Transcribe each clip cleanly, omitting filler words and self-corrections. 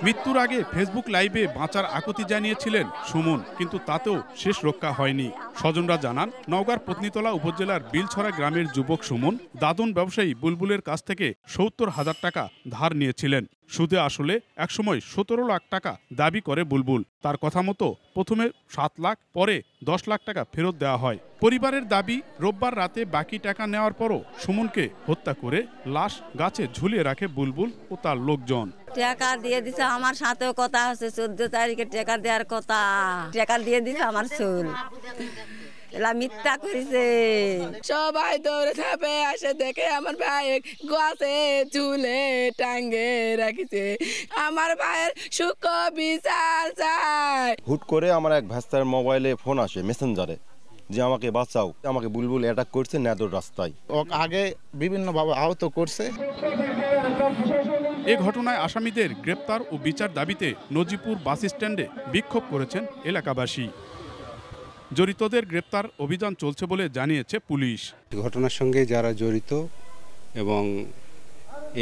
মৃত্যুর আগে ফেসবুক লাইভে বাঁচার আকুতি জানিয়েছিলেন সুমন, কিন্তু তাতেও শেষ রক্ষা হয়নি। স্বজনরা জানান, নওগাঁর পত্নীতলা উপজেলার বিলছড়া গ্রামের যুবক সুমন দাদন ব্যবসায়ী বুলবুলের কাছ থেকে ৭০,০০০ টাকা ধার নিয়েছিলেন। সুদে আসলে একসময় ১৭ লাখ টাকা দাবি করে বুলবুল। তার কথা মতো প্রথমে ৭ লাখ, পরে ১০ লাখ টাকা ফেরত দেওয়া হয়। পরিবারের দাবি, রোববার রাতে বাকি টাকা নেওয়ার পরও সুমনকে হত্যা করে লাশ গাছে ঝুলিয়ে রাখে বুলবুল ও তার লোকজন। টাকা দিয়ে দিছে, আমার সাথেও কথা আছে, 14 তারিখে টাকা দেওয়ার কথা। টাকা দিয়ে দিছে আমার চুল, এলা মিথ্যা করেছে। সবাই দৌড়ে ঝাঁপে আসে দেখে আমার ভাই গাছে ঝুলে টাঙ্গে রাখিছে। আমার ভাইয়ের সুখ বিচার চাই। হুট করে আমার এক ভাস্তার মোবাইলে ফোন আসে মেসেঞ্জারে যে আমাকে বাঁচাও, আমাকে বুলবুল অ্যাটাক করছে ন্যাদোর রাস্তায়। আগে বিভিন্নভাবে আহত করছে। এ ঘটনায় আসামিদের গ্রেপ্তার ও বিচার দাবিতে নজিপুর বাস স্ট্যান্ডে বিক্ষোভ করেছেন এলাকাবাসী। জড়িতদের গ্রেপ্তার অভিযান চলছে বলে জানিয়েছে পুলিশ। ঘটনার সঙ্গে যারা জড়িত এবং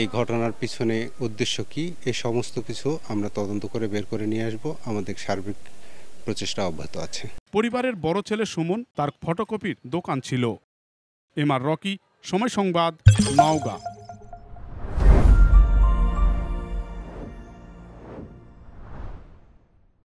এই ঘটনার পিছনে উদ্দেশ্য কি, এই সমস্ত কিছু আমরা তদন্ত করে বের করে নিয়ে আসব। আমাদের সার্বিক প্রচেষ্টা অব্যাহত আছে। পরিবারের বড় ছেলে সুমন, তার ফটোকপির দোকান ছিল। এমআর রকি, সময় সংবাদ, নওগাঁ।